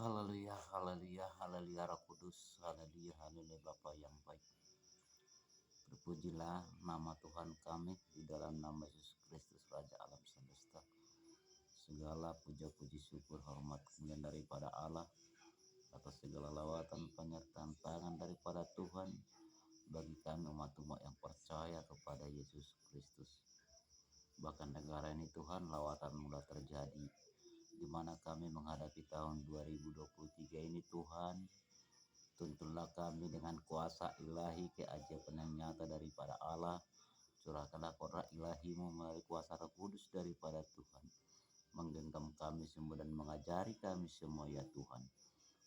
Haleluya, haleluya, haleluya Roh Kudus, haleluya, haleluya Bapa yang baik. Terpujilah nama Tuhan kami di dalam nama Yesus Kristus Raja alam semesta. Segala puja puji syukur hormat kemuliaan daripada Allah atas segala lawatan penyertaan tangan daripada Tuhan bagi kami umat-umat yang percaya kepada Yesus Kristus. Bahkan negara ini Tuhan lawatan mulai terjadi di mana kami menghadapi tahun 2023 ini Tuhan. Tuntunlah kami dengan kuasa ilahi keajaiban yang nyata daripada Allah. Curahkanlah kodrat ilahimu melalui kuasa Roh Kudus daripada Tuhan. Menggenggam kami semua dan mengajari kami semua ya Tuhan.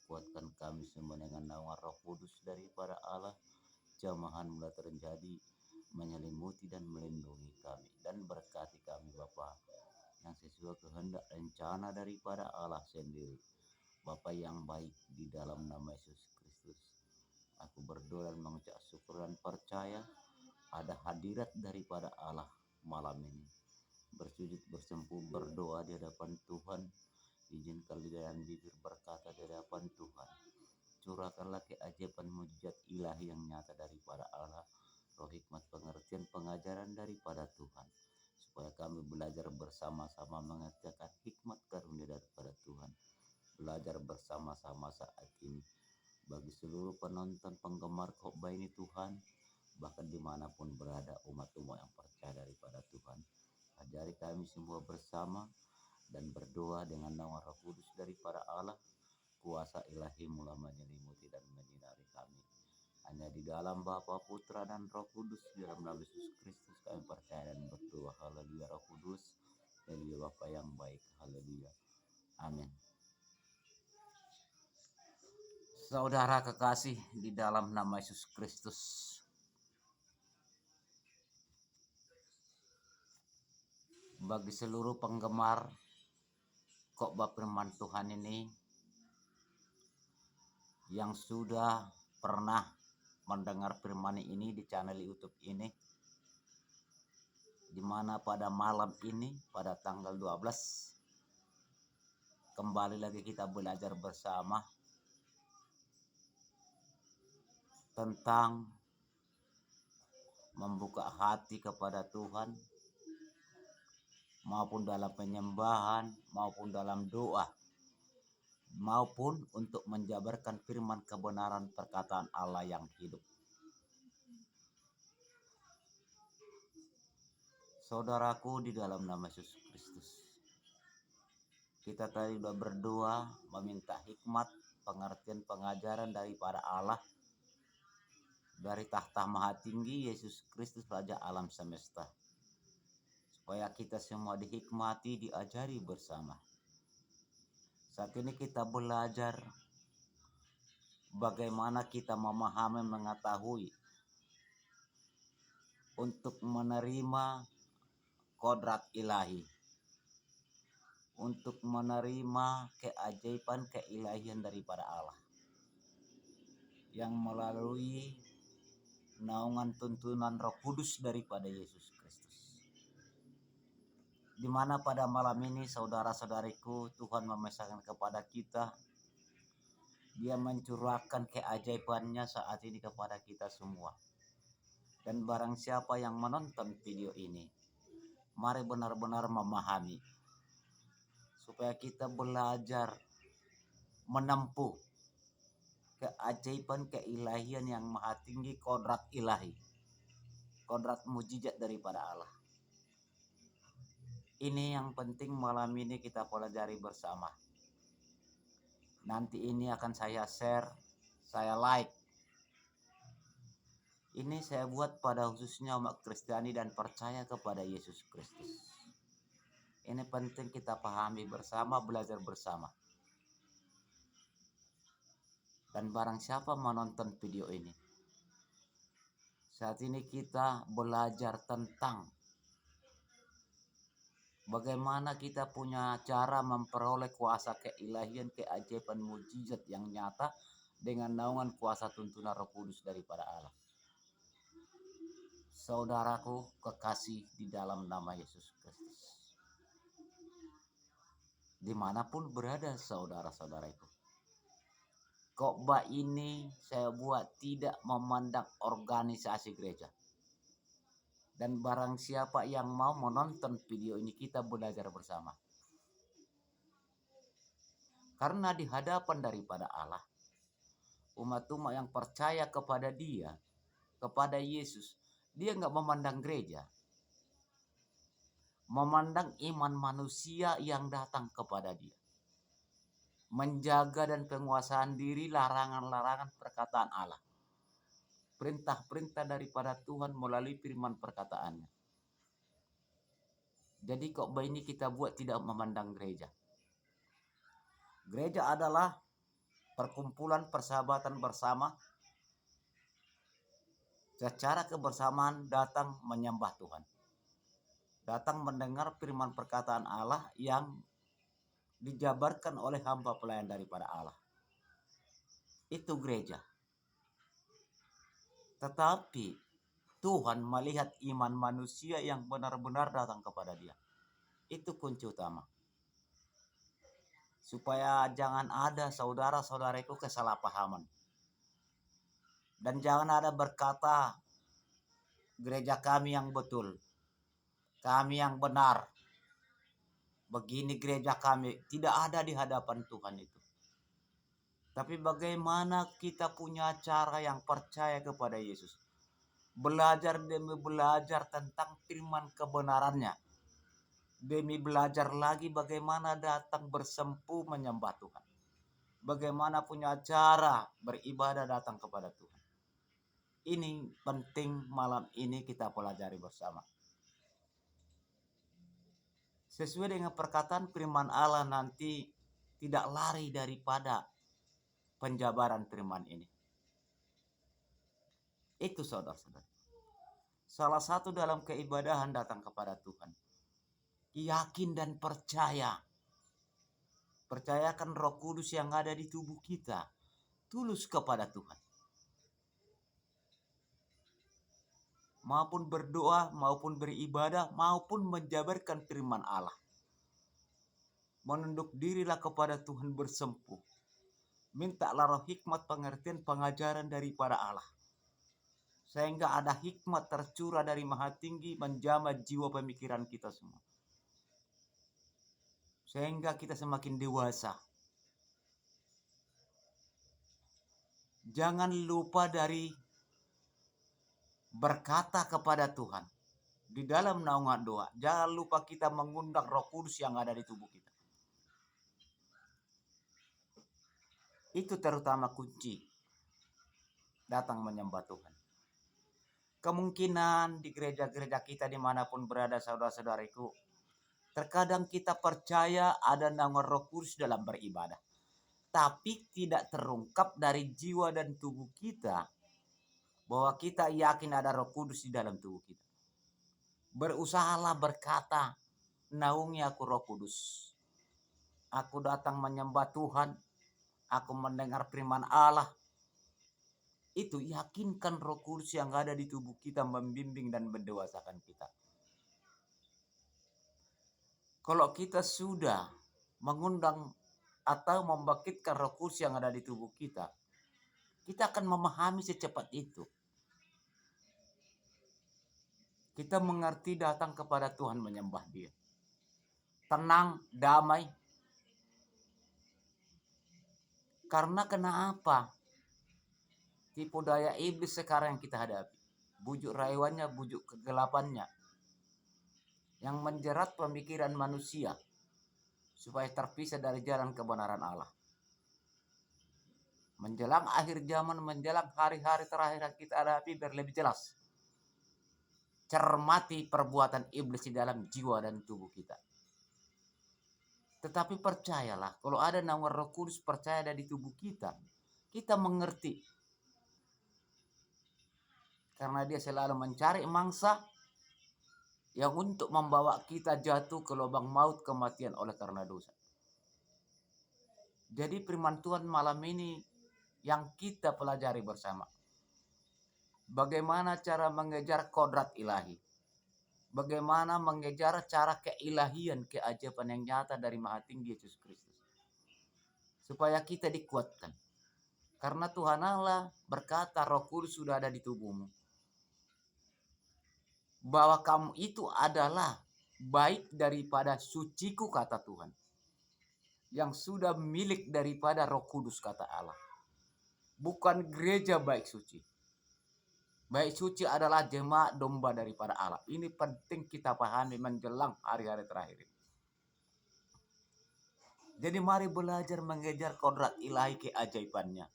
Kuatkan kami semua dengan naungan Roh Kudus daripada Allah. Jamahan mulai terjadi menyelimuti dan melindungi kami. Dan berkati kami Bapa yang sesuai kehendak rencana daripada Allah sendiri. Bapa yang baik di dalam nama Yesus Kristus. Aku berdoa dan mengucap syukur dan percaya ada hadirat daripada Allah malam ini. Bersujud bersembunyi berdoa di hadapan Tuhan. Izinkan lidah dan bibir berkata di hadapan Tuhan. Curahkanlah keajaiban mujizat ilahi yang nyata daripada Allah. Roh hikmat pengertian pengajaran daripada Tuhan. Supaya kami belajar bersama-sama mengerjakan hikmat karunia daripada Tuhan. Belajar bersama-sama saat ini. Bagi seluruh penonton penggemar khotbah ini Tuhan. Bahkan dimanapun berada umat-umat yang percaya daripada Tuhan. Ajari kami semua bersama dan berdoa dengan nama Roh Kudus daripada Allah. Kuasa ilahi mulai menyelimuti dan menyinari kami. Hanya di dalam Bapa, Putra dan Roh Kudus di dalam nama Yesus Kristus kami percaya dan berdoa. Haleluya Roh Kudus. Haleluya Bapa yang baik. Haleluya. Amin. Saudara kekasih di dalam nama Yesus Kristus. Bagi seluruh penggemar khotbah firman Tuhan ini yang sudah pernah mendengar firman ini di channel YouTube ini, di mana pada malam ini pada tanggal 12 kembali lagi kita belajar bersama tentang membuka hati kepada Tuhan maupun dalam penyembahan maupun dalam doa maupun untuk menjabarkan firman kebenaran perkataan Allah yang hidup. Saudaraku di dalam nama Yesus Kristus, kita tadi sudah berdoa meminta hikmat pengertian pengajaran daripada Allah dari tahta maha tinggi Yesus Kristus Raja alam semesta, supaya kita semua dihikmati, diajari bersama. Saat ini kita belajar bagaimana kita memahami, mengetahui untuk menerima kodrat ilahi, untuk menerima keajaiban keilahian daripada Allah yang melalui naungan tuntunan Roh Kudus daripada Yesus Kristus. Di mana pada malam ini saudara-saudariku Tuhan memesankan kepada kita, Dia mencurahkan keajaibannya saat ini kepada kita semua. Dan barang siapa yang menonton video ini, mari benar-benar memahami supaya kita belajar menempuh keajaiban keilahian yang maha tinggi, kodrat ilahi, kodrat mujizat daripada Allah. Ini yang penting malam ini kita pelajari bersama. Nanti ini akan saya share, saya like. Ini saya buat pada khususnya umat Kristiani dan percaya kepada Yesus Kristus. Ini penting kita pahami bersama, belajar bersama. Dan barang siapa menonton video ini, saat ini kita belajar tentang bagaimana kita punya cara memperoleh kuasa keilahian, keajaiban mujizat yang nyata dengan naungan kuasa tuntunan Roh Kudus daripada Allah. Saudaraku kekasih di dalam nama Yesus Kristus, dimanapun berada saudara-saudaraku, Khotbah ini saya buat tidak memandang organisasi gereja. Dan barang siapa yang mau menonton video ini, kita belajar bersama. Karena di hadapan daripada Allah, umat-umat yang percaya kepada Dia, kepada Yesus, dia nggak memandang gereja, memandang iman manusia yang datang kepada Dia, menjaga dan penguasaan diri, larangan-larangan perkataan Allah, perintah-perintah daripada Tuhan melalui firman perkataannya. Jadi khotbah ini kita buat tidak memandang gereja. Gereja adalah perkumpulan persahabatan bersama, secara kebersamaan datang menyembah Tuhan, datang mendengar firman perkataan Allah yang dijabarkan oleh hamba pelayan daripada Allah. Itu gereja. Tetapi Tuhan melihat iman manusia yang benar-benar datang kepada Dia. Itu kunci utama. Supaya jangan ada saudara-saudaraku kesalahpahaman. Dan jangan ada berkata, gereja kami yang betul, kami yang benar, begini gereja kami. Tidak ada di hadapan Tuhan itu. Tapi bagaimana kita punya cara yang percaya kepada Yesus, belajar demi belajar tentang firman kebenarannya, demi belajar lagi bagaimana datang bersempuh menyembah Tuhan, bagaimana punya cara beribadah datang kepada Tuhan. Ini penting malam ini kita pelajari bersama. Sesuai dengan perkataan firman Allah nanti, tidak lari daripada penjabaran firman ini. Itu saudara-saudara. Salah satu dalam keibadahan datang kepada Tuhan, yakin dan percaya. Percayakan Roh Kudus yang ada di tubuh kita, tulus kepada Tuhan. Maupun berdoa, maupun beribadah, maupun menjabarkan firman Allah. Menunduk dirilah kepada Tuhan bersempuh. Mintalah roh hikmat, pengertian, pengajaran daripada Allah. Sehingga ada hikmat tercurah dari Maha Tinggi menjamah jiwa pemikiran kita semua. Sehingga kita semakin dewasa. Jangan lupa dari berkata kepada Tuhan di dalam naungan doa. Jangan lupa kita mengundang Roh Kudus yang ada di tubuh kita. Itu terutama kunci datang menyembah Tuhan. Kemungkinan di gereja-gereja kita dimanapun berada saudara-saudariku, terkadang kita percaya ada naungan Roh Kudus dalam beribadah, tapi tidak terungkap dari jiwa dan tubuh kita bahwa kita yakin ada Roh Kudus di dalam tubuh kita. Berusahalah berkata, naungi aku Roh Kudus. Aku datang menyembah Tuhan, aku mendengar firman Allah. Itu yakinkan Roh Kudus yang ada di tubuh kita membimbing dan mendewasakan kita. Kalau kita sudah mengundang atau membangkitkan Roh Kudus yang ada di tubuh kita, kita akan memahami secepat itu. Kita mengerti datang kepada Tuhan menyembah Dia. Tenang, damai. Karena kenapa? Tipu daya iblis sekarang yang kita hadapi. Bujuk rayuannya, bujuk kegelapannya. Yang menjerat pemikiran manusia supaya terpisah dari jalan kebenaran Allah. Menjelang akhir zaman, menjelang hari-hari terakhir yang kita hadapi, biar lebih jelas. Cermati perbuatan iblis di dalam jiwa dan tubuh kita. Tetapi percayalah, kalau ada naungan Roh Kudus percaya ada di tubuh kita, kita mengerti. Karena Dia selalu mencari mangsa yang untuk membawa kita jatuh ke lubang maut kematian oleh karena dosa. Jadi firman Tuhan malam ini yang kita pelajari bersama. Bagaimana cara mengejar kodrat ilahi. Bagaimana mengejar cara keilahian, keajaiban yang nyata dari Maha Tinggi Yesus Kristus. Supaya kita dikuatkan. Karena Tuhan Allah berkata, Roh Kudus sudah ada di tubuhmu. Bahwa kamu itu adalah baik daripada suciku, kata Tuhan. Yang sudah milik daripada Roh Kudus, kata Allah. Bukan gereja baik suci. Baik suci adalah jemaat domba daripada Allah. Ini penting kita pahami menjelang hari-hari terakhir. Jadi mari belajar mengejar kodrat ilahi keajaibannya.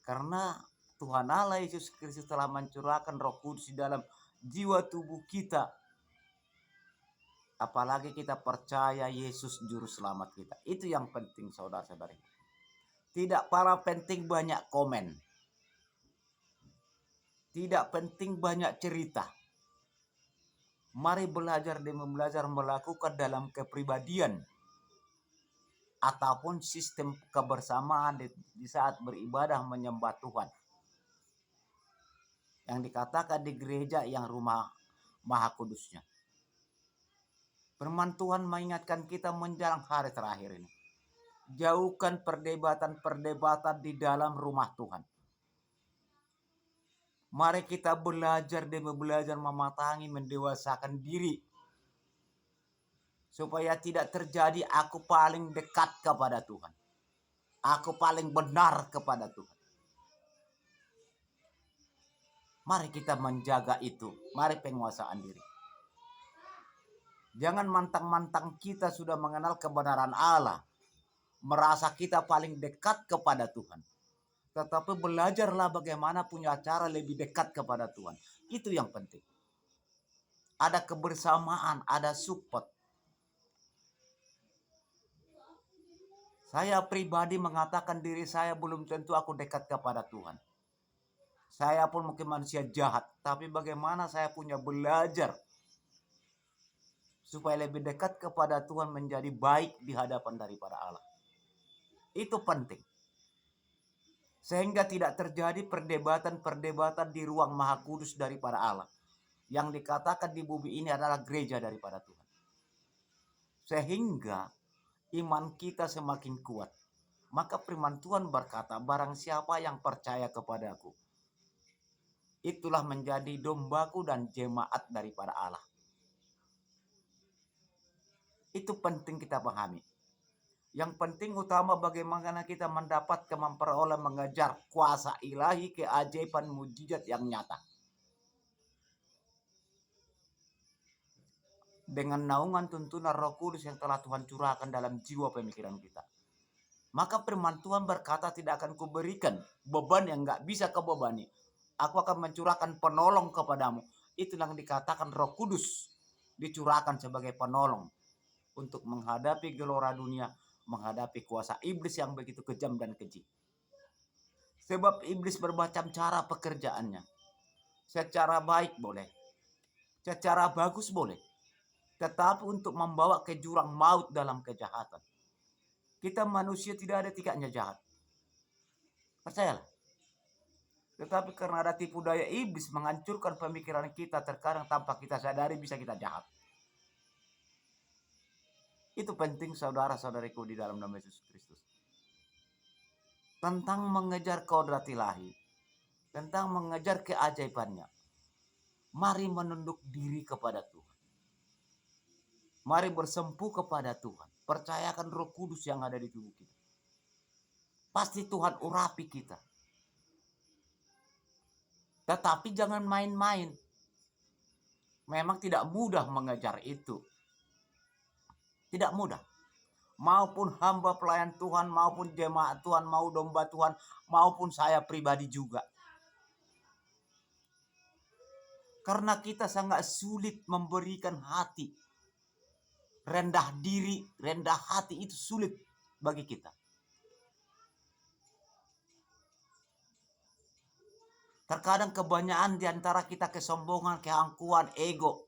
Karena Tuhan Allah Yesus Kristus telah mencurahkan Roh Kudus di dalam jiwa tubuh kita. Apalagi kita percaya Yesus juru selamat kita. Itu yang penting, saudara-saudari. Tidak para penting banyak komen. Tidak penting banyak cerita. Mari belajar melakukan dalam kepribadian ataupun sistem kebersamaan di saat beribadah menyembah Tuhan. Yang dikatakan di gereja yang rumah Maha Kudusnya. Firman Tuhan mengingatkan kita menjelang hari terakhir ini. Jauhkan perdebatan-perdebatan di dalam rumah Tuhan. Mari kita belajar mematangi, mendewasakan diri. Supaya tidak terjadi aku paling dekat kepada Tuhan. Aku paling benar kepada Tuhan. Mari kita menjaga itu. Mari penguasaan diri. Jangan mantang-mantang kita sudah mengenal kebenaran Allah. Merasa kita paling dekat kepada Tuhan. Tetapi belajarlah bagaimana punya cara lebih dekat kepada Tuhan. Itu yang penting. Ada kebersamaan, ada support. Saya pribadi mengatakan diri saya belum tentu aku dekat kepada Tuhan. Saya pun mungkin manusia jahat. Tapi bagaimana saya punya belajar. Supaya lebih dekat kepada Tuhan menjadi baik di hadapan daripada Allah. Itu penting. Sehingga tidak terjadi perdebatan-perdebatan di ruang Maha Kudus daripada Allah. Yang dikatakan di bumi ini adalah gereja daripada Tuhan. Sehingga iman kita semakin kuat. Maka firman Tuhan berkata, barang siapa yang percaya kepadaku, itulah menjadi dombaku dan jemaat daripada Allah. Itu penting kita pahami. Yang penting utama bagaimana kita mendapat memperoleh mengejar kuasa ilahi, keajaiban, mujizat yang nyata. Dengan naungan tuntunan Roh Kudus yang telah Tuhan curahkan dalam jiwa pemikiran kita. Maka firman Tuhan berkata, tidak akan kuberikan beban yang gak bisa kebebani. Aku akan mencurahkan penolong kepadamu. Itulah yang dikatakan Roh Kudus dicurahkan sebagai penolong untuk menghadapi gelora dunia, menghadapi kuasa iblis yang begitu kejam dan keji. Sebab iblis bermacam cara pekerjaannya. Secara baik boleh, secara bagus boleh, tetapi untuk membawa ke jurang maut dalam kejahatan. Kita manusia tidak ada tiketnya jahat. Percayalah. Tetapi karena ada tipu daya iblis menghancurkan pemikiran kita, terkadang tanpa kita sadari bisa kita jahat. Itu penting saudara-saudariku di dalam nama Yesus Kristus. Tentang mengejar kodrat ilahi. Tentang mengejar keajaibannya. Mari menunduk diri kepada Tuhan. Mari bersempuh kepada Tuhan. Percayakan Roh Kudus yang ada di tubuh kita. Pasti Tuhan urapi kita. Tetapi jangan main-main. Memang tidak mudah mengejar itu. Tidak mudah. Maupun hamba pelayan Tuhan, maupun jemaat Tuhan, mau domba Tuhan, maupun saya pribadi juga. Karena kita sangat sulit memberikan hati. Rendah diri, rendah hati itu sulit bagi kita. Terkadang kebanyakan di antara kita kesombongan, keangkuhan, ego.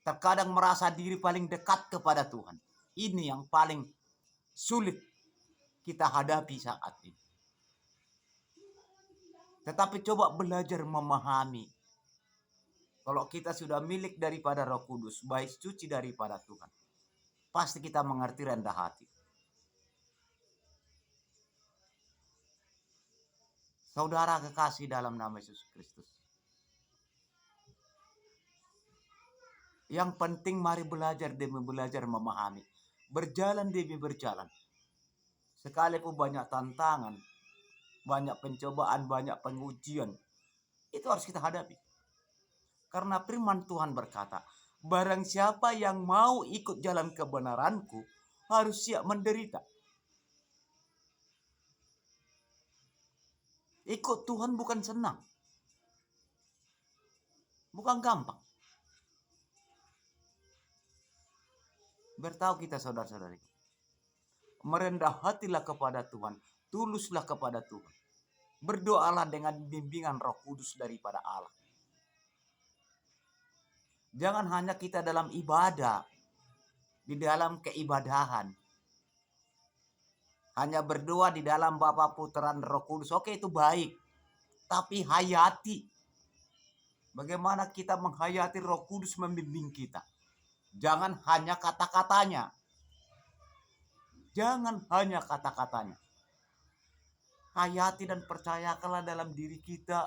Terkadang merasa diri paling dekat kepada Tuhan. Ini yang paling sulit kita hadapi saat ini. Tetapi coba belajar memahami. Kalau kita sudah milik daripada Roh Kudus, baik suci daripada Tuhan, pasti kita mengerti rendah hati. Saudara kekasih dalam nama Yesus Kristus. Yang penting mari belajar demi belajar memahami. Berjalan demi berjalan. Sekalipun banyak tantangan, banyak pencobaan, banyak pengujian, itu harus kita hadapi. Karena firman Tuhan berkata, barang siapa yang mau ikut jalan kebenaranku, harus siap menderita. Ikut Tuhan bukan senang. Bukan gampang. Bertahu kita saudara-saudari. Merendah hatilah kepada Tuhan. Tuluslah kepada Tuhan. Berdoalah dengan bimbingan Roh Kudus daripada Allah. Jangan hanya kita dalam ibadah, di dalam keibadahan. Hanya berdoa di dalam Bapa, Putra, dan Roh Kudus. Oke, itu baik. Tapi hayati. Bagaimana kita menghayati Roh Kudus membimbing kita. Jangan hanya kata-katanya. Jangan hanya kata-katanya. Hayati dan percayakanlah dalam diri kita.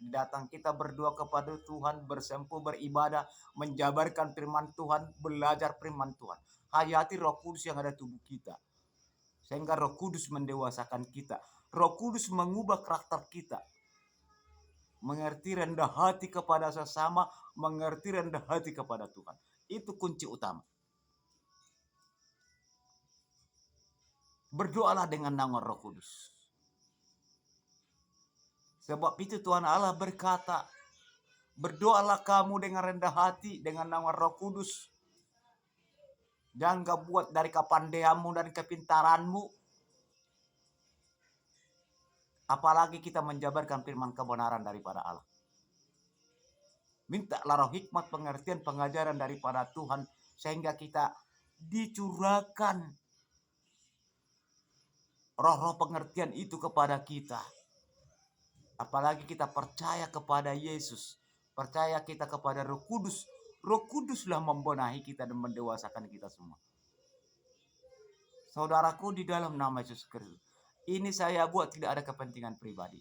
Datang kita berdoa kepada Tuhan, bersempuh, beribadah, menjabarkan firman Tuhan, belajar firman Tuhan. Hayati Roh Kudus yang ada tubuh kita. Sehingga Roh Kudus mendewasakan kita. Roh Kudus mengubah karakter kita. Mengerti rendah hati kepada sesama, mengerti rendah hati kepada Tuhan. Itu kunci utama. Berdoalah dengan nama Roh Kudus. Sebab itu Tuhan Allah berkata, berdoalah kamu dengan rendah hati dengan nama Roh Kudus. Jangan kau buat dari kepandaianmu dan kepintaranmu. Apalagi kita menjabarkan firman kebenaran daripada Allah. Mintalah roh hikmat, pengertian, pengajaran daripada Tuhan. Sehingga kita dicurahkan roh-roh pengertian itu kepada kita. Apalagi kita percaya kepada Yesus. Percaya kita kepada Roh Kudus. Roh Kuduslah membenahi kita dan mendewasakan kita semua. Saudaraku di dalam nama Yesus Kristus. Ini saya buat tidak ada kepentingan pribadi.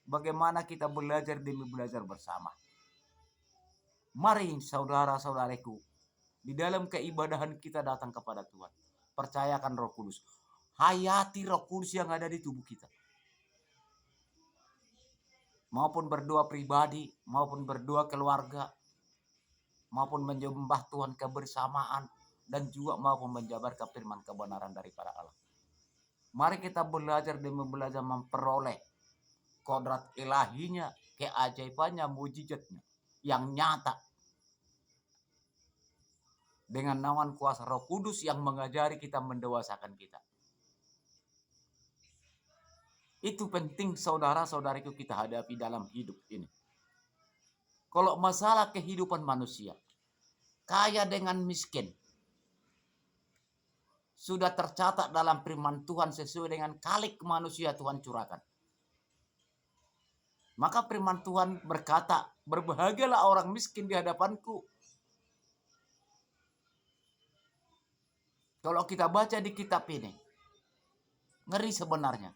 Bagaimana kita belajar demi belajar bersama. Mari saudara-saudariku. Di dalam keibadahan kita datang kepada Tuhan. Percayakan Roh Kudus. Hayati Roh Kudus yang ada di tubuh kita. Maupun berdoa pribadi, maupun berdoa keluarga, maupun menyembah Tuhan kebersamaan, dan juga maupun menjabarkan firman kebenaran daripada Allah. Mari kita belajar demi belajar memperoleh kodrat ilahinya, keajaibannya, mujizatnya yang nyata. Dengan naungan kuasa Roh Kudus yang mengajari kita, mendewasakan kita. Itu penting saudara-saudariku kita hadapi dalam hidup ini. Kalau masalah kehidupan manusia, kaya dengan miskin, sudah tercatat dalam firman Tuhan sesuai dengan kalik manusia Tuhan curahkan. Maka firman Tuhan berkata, berbahagialah orang miskin di hadapanku. Kalau kita baca di kitab ini, ngeri sebenarnya.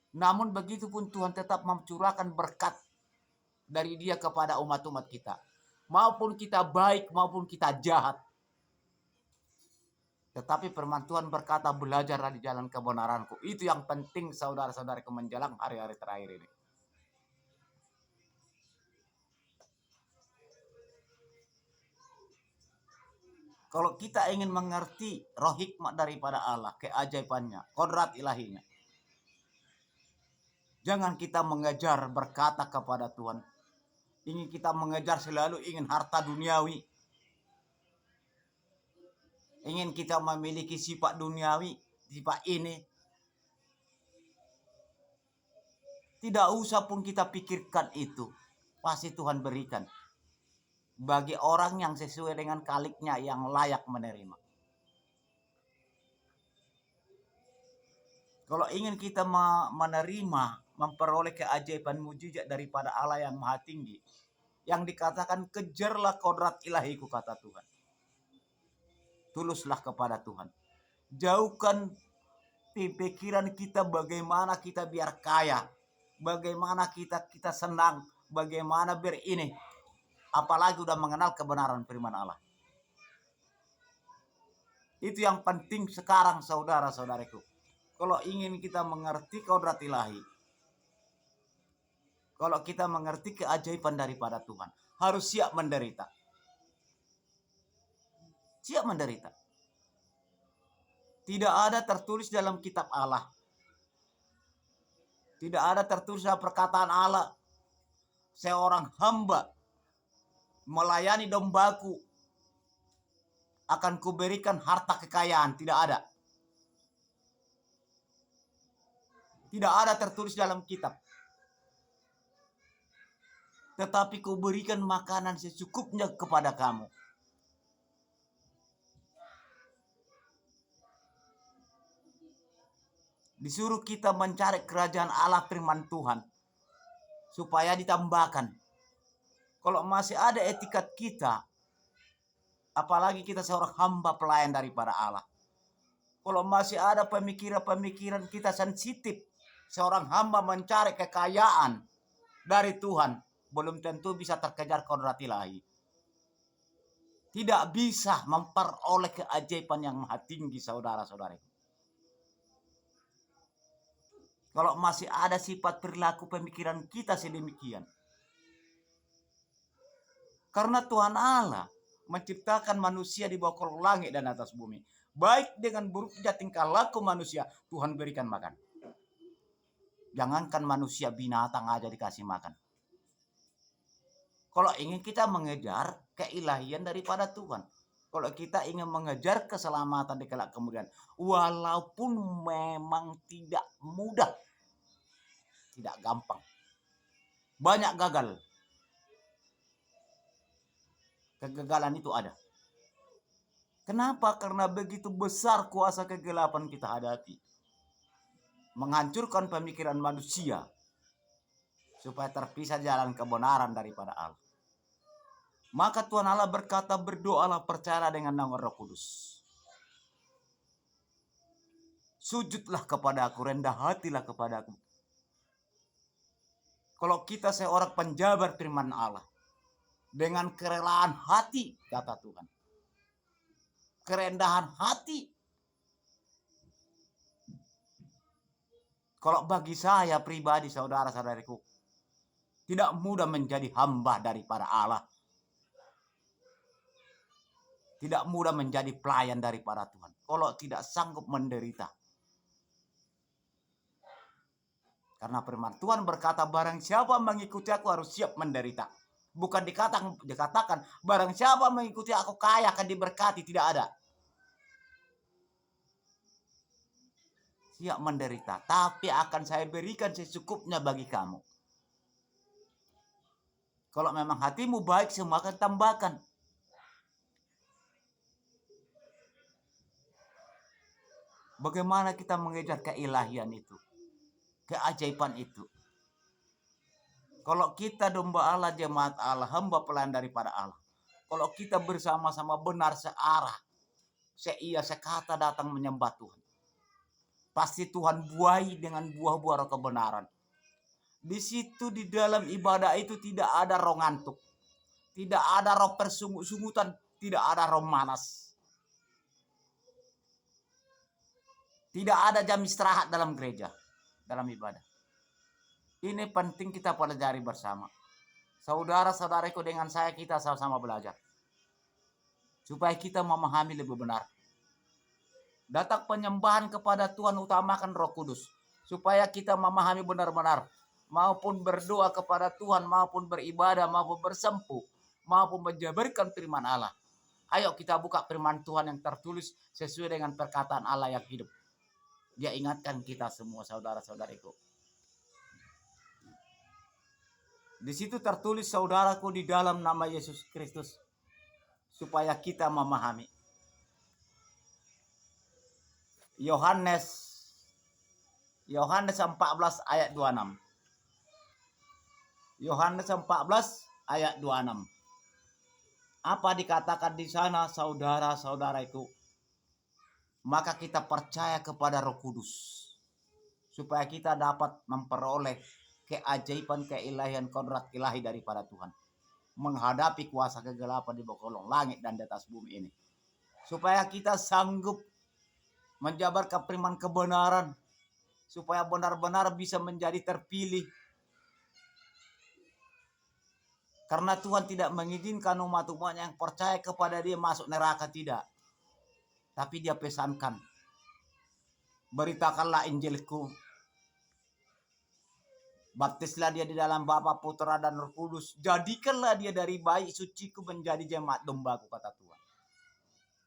Namun begitu pun Tuhan tetap mencurahkan berkat dari Dia kepada umat-umat kita. Maupun kita baik, maupun kita jahat. Tetapi firman Tuhan berkata, belajarlah di jalan kebenaranku. Itu yang penting saudara-saudaraku menjelang hari-hari terakhir ini. Kalau kita ingin mengerti roh hikmat daripada Allah, keajaibannya, kodrat ilahinya. Jangan kita mengejar berkata kepada Tuhan. Ingin kita mengejar selalu ingin harta duniawi. Ingin kita memiliki sifat duniawi, sifat ini. Tidak usah pun kita pikirkan itu. Pasti Tuhan berikan. Bagi orang yang sesuai dengan kaliknya yang layak menerima. Kalau ingin kita menerima, memperoleh keajaiban mujizat daripada Allah yang maha tinggi. Yang dikatakan kejarlah kodrat ilahiku kata Tuhan. Tuluslah kepada Tuhan. Jauhkan pikiran kita bagaimana kita biar kaya, bagaimana kita senang, bagaimana biar ini. Apalagi udah mengenal kebenaran firman Allah. Itu yang penting sekarang saudara-saudaraku. Kalau ingin kita mengerti kodrat ilahi, kalau kita mengerti keajaiban daripada Tuhan, harus siap menderita. Siap menderita. Tidak ada tertulis dalam kitab Allah. Tidak ada tertulis dalam perkataan Allah. Seorang hamba melayani dombaku akan kuberikan harta kekayaan. Tidak ada. Tidak ada tertulis dalam kitab. Tetapi kuberikan makanan secukupnya kepada kamu. Disuruh kita mencari kerajaan Allah firman Tuhan. Supaya ditambahkan. Kalau masih ada etikat kita. Apalagi kita seorang hamba pelayan daripada Allah. Kalau masih ada pemikiran-pemikiran kita sensitif. Seorang hamba mencari kekayaan dari Tuhan. Belum tentu bisa terkejar kodrat ilahi. Tidak bisa memperoleh keajaiban yang maha tinggi saudara-saudara. Kalau masih ada sifat perilaku pemikiran kita sedemikian. Karena Tuhan Allah menciptakan manusia di bawah kolong langit dan atas bumi. Baik dengan buruknya tingkah laku manusia, Tuhan berikan makan. Jangankan manusia, binatang aja dikasih makan. Kalau ingin kita mengejar keilahian daripada Tuhan. Kalau kita ingin mengejar keselamatan di kelak kemudian. Walaupun memang tidak mudah. Tidak gampang. Banyak gagal. Kegagalan itu ada. Kenapa? Karena begitu besar kuasa kegelapan kita hadapi. Menghancurkan pemikiran manusia. Supaya terpisah jalan kebenaran daripada Allah. Maka Tuhan Allah berkata, berdoalah percaya dengan nama Roh Kudus. Sujudlah kepadaku, rendah hatilah kepadaku. Kalau kita seorang penjabar firman Allah. Dengan kerelaan hati, kata Tuhan. Kerendahan hati. Kalau bagi saya pribadi, saudara-saudariku. Tidak mudah menjadi hamba daripada Allah. Tidak mudah menjadi pelayan daripada Tuhan. Kalau tidak sanggup menderita. Karena firman Tuhan berkata, barang siapa mengikuti aku harus siap menderita. Bukan dikatakan barang siapa mengikuti aku kaya akan diberkati. Tidak ada. Siap menderita. Tapi akan saya berikan secukupnya bagi kamu. Kalau memang hatimu baik, semua akan tambahkan. Bagaimana kita mengejar keilahian itu? Keajaiban itu. Kalau kita domba Allah, jemaat Allah, hamba pelayan daripada Allah. Kalau kita bersama-sama benar searah, seia sekata datang menyembah Tuhan. Pasti Tuhan buahi dengan buah-buah roh kebenaran. Di situ di dalam ibadah itu tidak ada roh ngantuk. Tidak ada roh persungut-sungutan. Tidak ada roh malas. Tidak ada jam istirahat dalam gereja. Dalam ibadah. Ini penting kita pelajari bersama. Saudara-saudaraku, dengan saya kita sama-sama belajar. Supaya kita memahami lebih benar. Datang penyembahan kepada Tuhan utamakan Roh Kudus. Supaya kita memahami benar-benar. Maupun berdoa kepada Tuhan, maupun beribadah, maupun bersempuh, maupun menjabarkan firman Allah. Ayo kita buka firman Tuhan yang tertulis sesuai dengan perkataan Allah yang hidup. Dia ingatkan kita semua saudara-saudariku. Di situ tertulis saudaraku di dalam nama Yesus Kristus. Supaya kita memahami. Yohanes 14 ayat 26. Yohanes 14 ayat 26. Apa dikatakan di sana saudara-saudaraku? maka kita percaya kepada Roh Kudus supaya kita dapat memperoleh keajaiban keilahian kodrat ilahi daripada Tuhan, menghadapi kuasa kegelapan di bawah kolong langit dan di atas bumi ini, supaya kita sanggup menjabarkan firman kebenaran, supaya benar-benar bisa menjadi terpilih. Karena Tuhan tidak mengizinkan umat-umatnya yang percaya kepada Dia masuk neraka, tidak. Tapi Dia pesankan, beritakanlah Injilku, baptislah dia di dalam Bapa, Putra, dan Roh Kudus, jadikanlah dia dari bayi suciku menjadi jemaat dombaku, kata Tuhan.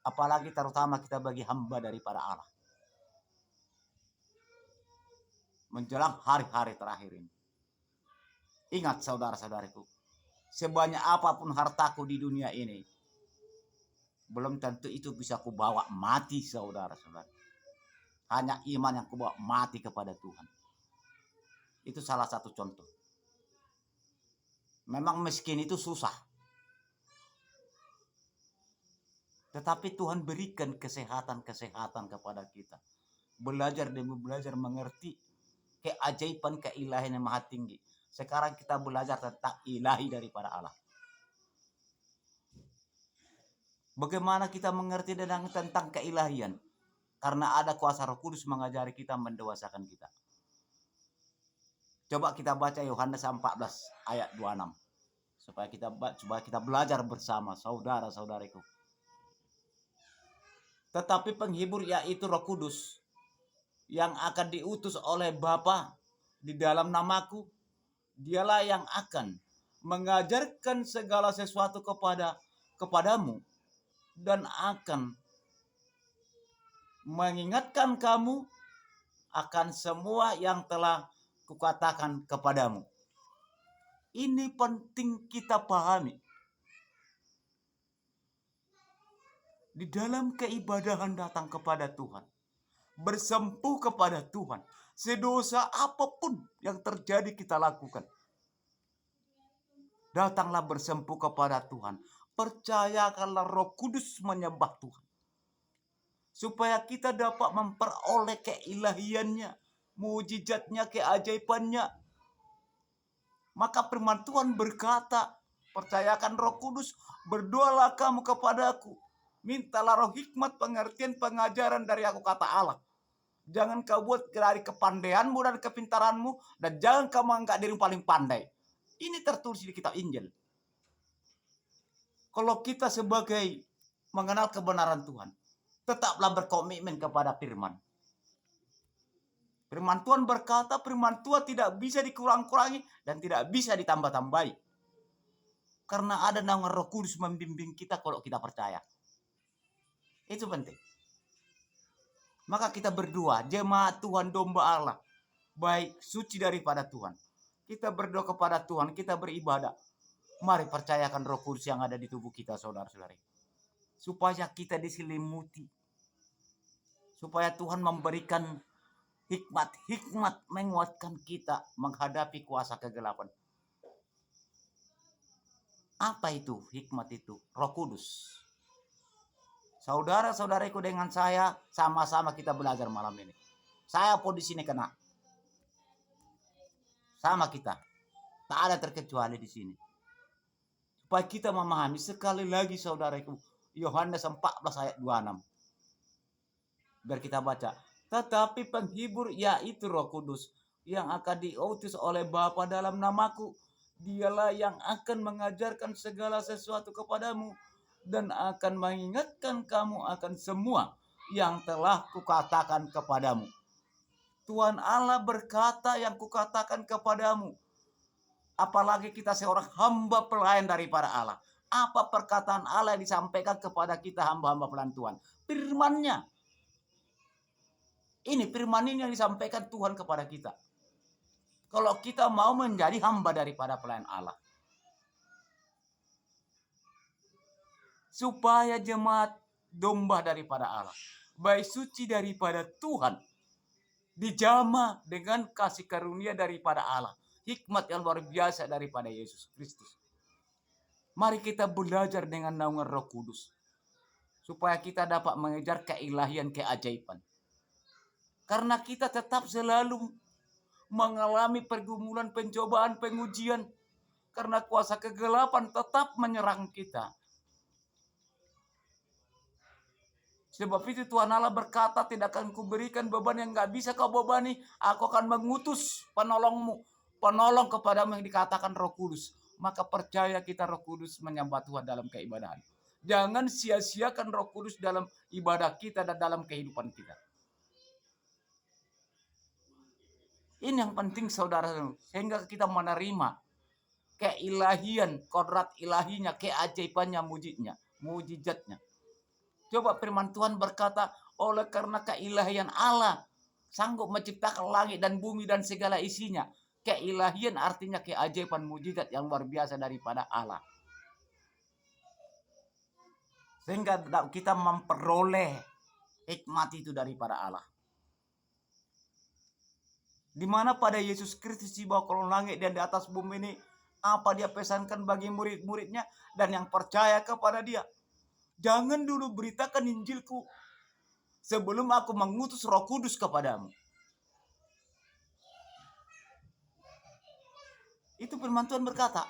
Apalagi terutama kita bagi hamba daripada Allah menjelang hari-hari terakhir ini. Ingat saudara-saudariku, sebanyak apapun hartaku di dunia ini, belum tentu itu bisa kubawa mati, saudara-saudara. Hanya iman yang kubawa mati kepada Tuhan. Itu salah satu contoh. Memang miskin itu susah, tetapi Tuhan berikan kesehatan kepada kita. Belajar demi belajar mengerti keajaiban keilahian yang maha tinggi. Sekarang kita belajar tentang ilahi daripada Allah. Bagaimana kita mengerti tentang keilahian? Karena ada kuasa Roh Kudus mengajari kita, mendewasakan kita. Coba kita baca Yohanes 14 ayat 26. Supaya kita belajar bersama, saudara-saudariku. Tetapi penghibur, yaitu Roh Kudus, yang akan diutus oleh Bapa di dalam namaku, Dialah yang akan mengajarkan segala sesuatu kepadamu dan akan mengingatkan kamu akan semua yang telah kukatakan kepadamu. Ini penting kita pahami. Di dalam keibadahan datang kepada Tuhan, bersempuh kepada Tuhan, sedosa apapun yang terjadi kita lakukan, datanglah bersempuh kepada Tuhan. Percayakanlah Roh Kudus menyembah Tuhan, supaya kita dapat memperoleh keilahiannya, mujizatnya, keajaibannya. Maka firman Tuhan berkata, percayakan Roh Kudus, berdoalah kamu kepadaku, mintalah roh hikmat, pengertian, pengajaran dari aku, kata Allah. Jangan kau buat dari kepandaianmu dan kepintaranmu, dan jangan kau menganggap dirimu paling pandai. Ini tertulis di kitab Injil. Kalau kita sebagai mengenal kebenaran Tuhan, tetaplah berkomitmen kepada firman. Firman Tuhan berkata, firman Tuhan tidak bisa dikurang-kurangi dan tidak bisa ditambah-tambahi. Karena ada naungan Roh Kudus membimbing kita kalau kita percaya. Itu penting. Maka kita berdua, jemaat Tuhan, domba Allah, baik suci daripada Tuhan. Kita berdoa kepada Tuhan, kita beribadah. Mari percayakan Roh Kudus yang ada di tubuh kita, saudara-saudari. Supaya kita diselimuti. Supaya Tuhan memberikan hikmat menguatkan kita menghadapi kuasa kegelapan. Apa itu hikmat itu? Roh Kudus. Saudara-saudariku, dengan saya sama-sama kita belajar malam ini. Saya pun di sini kena. Sama kita. Tak ada terkecuali di sini. Supaya kita memahami sekali lagi, saudaraku, Yohanes 14 ayat 26. Biar kita baca. Tetapi penghibur, yaitu Roh Kudus, yang akan diutus oleh Bapa dalam namaku, Dialah yang akan mengajarkan segala sesuatu kepadamu dan akan mengingatkan kamu akan semua yang telah kukatakan kepadamu. Tuhan Allah berkata, yang kukatakan kepadamu. Apalagi kita seorang hamba pelayan daripada Allah. Apa perkataan Allah yang disampaikan kepada kita, hamba-hamba pelayan Tuhan? Firman-Nya. Ini firman ini yang disampaikan Tuhan kepada kita. Kalau kita mau menjadi hamba daripada pelayan Allah. Supaya jemaat domba daripada Allah, baik suci daripada Tuhan, dijamah dengan kasih karunia daripada Allah. Hikmat yang luar biasa daripada Yesus Kristus. Mari kita belajar dengan naungan Roh Kudus. supaya kita dapat mengejar keilahian, keajaiban. Karena kita tetap selalu mengalami pergumulan, pencobaan, pengujian. Karena kuasa kegelapan tetap menyerang kita. Sebab itu Tuhan Allah berkata, tidak akan kuberikan beban yang gak bisa kau bebani. Aku akan mengutus penolongmu, penolong kepadamu yang dikatakan Roh Kudus. Maka percaya kita Roh Kudus menyembah Tuhan dalam keibadahan. Jangan sia-siakan Roh Kudus dalam ibadah kita dan dalam kehidupan kita. Ini yang penting saudara, sehingga kita menerima keilahian, kodrat ilahinya, keajaibannya, mujizatnya. Coba firman Tuhan berkata, oleh karena keilahian Allah sanggup menciptakan langit dan bumi dan segala isinya. Keilahian artinya keajaiban, mujizat yang luar biasa daripada Allah. Sehingga kita memperoleh hikmat itu daripada Allah. Di mana pada Yesus Kristus di bawah kolong langit dan di atas bumi ini, apa dia pesankan bagi murid-muridnya dan yang percaya kepada dia. Jangan dulu beritakan Injilku sebelum aku mengutus Roh Kudus kepadamu. Itu firman Tuhan berkata.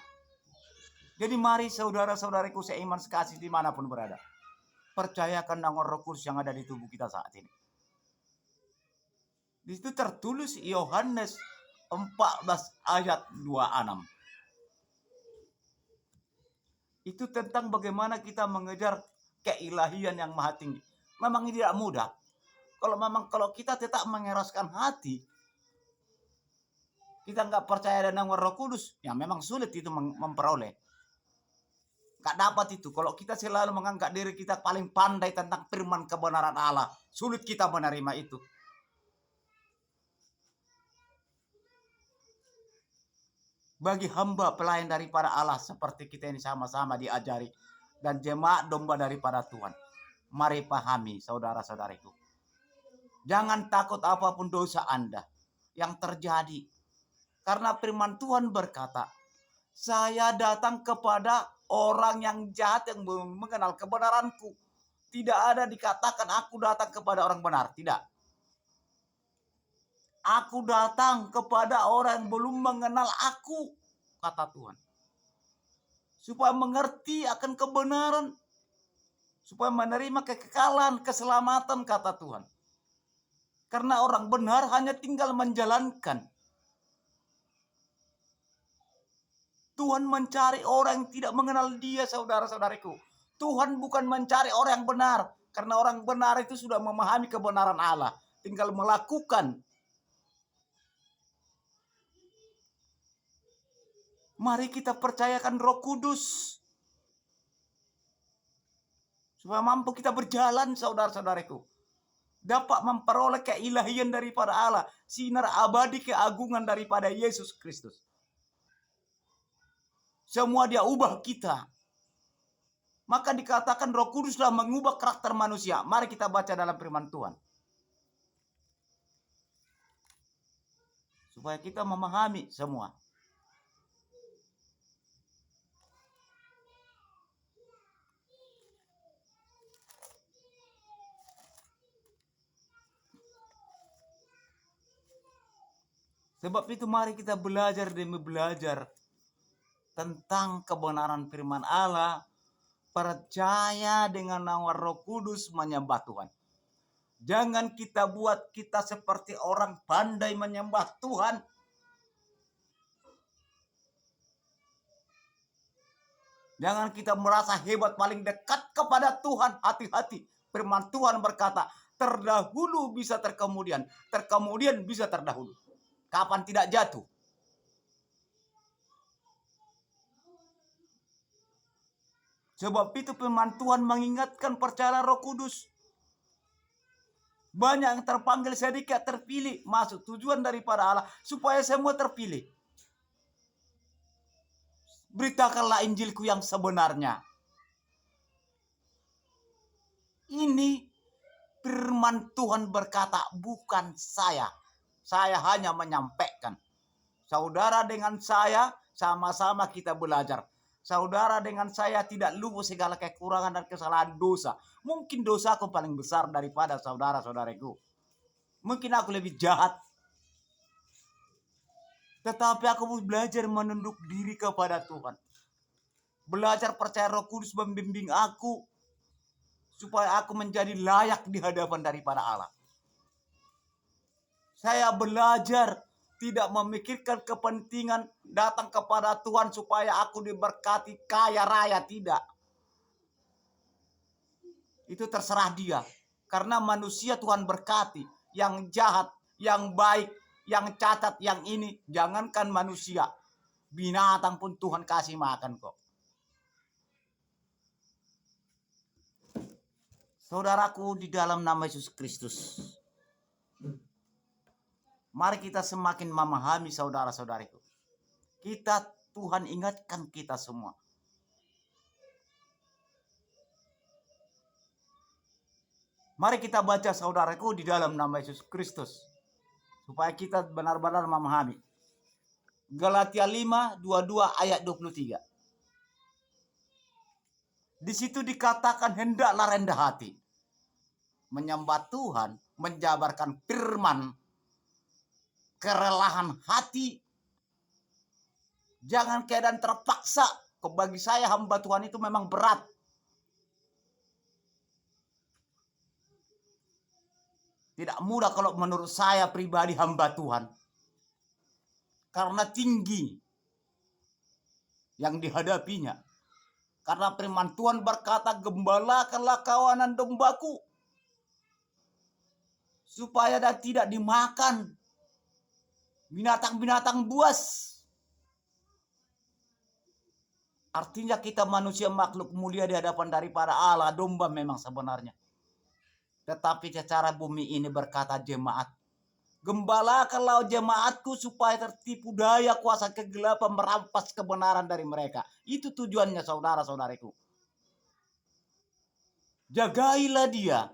Jadi mari saudara-saudariku seiman sekasih dimanapun berada, percayakan dengan Roh Kudus yang ada di tubuh kita saat ini. Di situ tertulis Yohanes 14 ayat 26. Itu tentang bagaimana kita mengejar keilahian yang maha tinggi. Memang ini tidak mudah. Kalau kita tetap mengeraskan hati, kita nggak percaya dengan Roh Kudus, ya memang sulit itu memperoleh. Nggak dapat itu. Kalau kita selalu menganggap diri kita paling pandai tentang firman kebenaran Allah, sulit kita menerima itu. Bagi hamba pelayan daripada Allah seperti kita ini sama-sama diajari dan jemaat domba daripada Tuhan, mari pahami saudara-saudariku, jangan takut apapun dosa Anda yang terjadi, karena firman Tuhan berkata, saya datang kepada orang yang jahat yang belum mengenal kebenaranku. Tidak ada dikatakan aku datang kepada orang benar, tidak. Aku datang kepada orang yang belum mengenal aku, kata Tuhan. Supaya mengerti akan kebenaran. Supaya menerima kekekalan, keselamatan, kata Tuhan. Karena orang benar hanya tinggal menjalankan. Tuhan mencari orang yang tidak mengenal dia, saudara-saudariku. Tuhan bukan mencari orang yang benar. Karena orang benar itu sudah memahami kebenaran Allah. Tinggal melakukan. Mari kita percayakan Roh Kudus. Supaya mampu kita berjalan, saudara-saudariku. Dapat memperoleh keilahian daripada Allah. Sinar abadi keagungan daripada Yesus Kristus. Semua dia ubah kita. Maka dikatakan Roh Kuduslah mengubah karakter manusia. Mari kita baca dalam firman Tuhan. Supaya kita memahami semua. Sebab itu mari kita belajar demi belajar tentang kebenaran firman Allah, percaya dengan nama Roh Kudus menyembah Tuhan. Jangan kita buat kita seperti orang pandai menyembah Tuhan. Jangan kita merasa hebat paling dekat kepada Tuhan. Hati-hati. Firman Tuhan berkata, terdahulu bisa terkemudian, terkemudian bisa terdahulu. Kapan tidak jatuh? Sebab itu firman Tuhan mengingatkan percaya Roh Kudus. Banyak yang terpanggil, sedikit terpilih. Masuk tujuan daripada Allah supaya semua terpilih. Beritakanlah Injilku yang sebenarnya. Ini firman Tuhan berkata, bukan saya. Saya hanya menyampaikan. Saudara dengan saya sama-sama kita belajar. Saudara dengan saya tidak luput segala kekurangan dan kesalahan dosa. Mungkin dosaku paling besar daripada saudara-saudaraku. Mungkin aku lebih jahat. Tetapi aku belajar menunduk diri kepada Tuhan. Belajar percaya Roh Kudus membimbing aku. Supaya aku menjadi layak di hadapan daripada Allah. Saya belajar tidak memikirkan kepentingan datang kepada Tuhan supaya aku diberkati kaya raya, tidak. Itu terserah dia. Karena manusia Tuhan berkati. Yang jahat, yang baik, yang cacat, yang ini. Jangankan manusia. Binatang pun Tuhan kasih makan kok. Saudaraku di dalam nama Yesus Kristus. Mari kita semakin memahami saudara-saudariku. Tuhan ingatkan kita semua. Mari kita baca saudaraku di dalam nama Yesus Kristus. Supaya kita benar-benar memahami. Galatia 5, 22 ayat 23. Di situ dikatakan hendaklah rendah hati. Menyembah Tuhan, menjabarkan firman, kerelahan hati. Jangan keadaan terpaksa. Bagi saya hamba Tuhan itu memang berat. Tidak mudah kalau menurut saya pribadi hamba Tuhan. Karena tinggi yang dihadapinya. Karena firman Tuhan berkata, gembalakanlah kawanan dombaku. Supaya tidak dimakan binatang-binatang buas. Artinya kita manusia makhluk mulia di hadapan daripada Allah. Domba memang sebenarnya. Tetapi secara bumi ini berkata jemaat. Gembalakanlah jemaatku supaya tertipu daya kuasa kegelapan merampas kebenaran dari mereka. Itu tujuannya saudara-saudariku. Jagailah dia.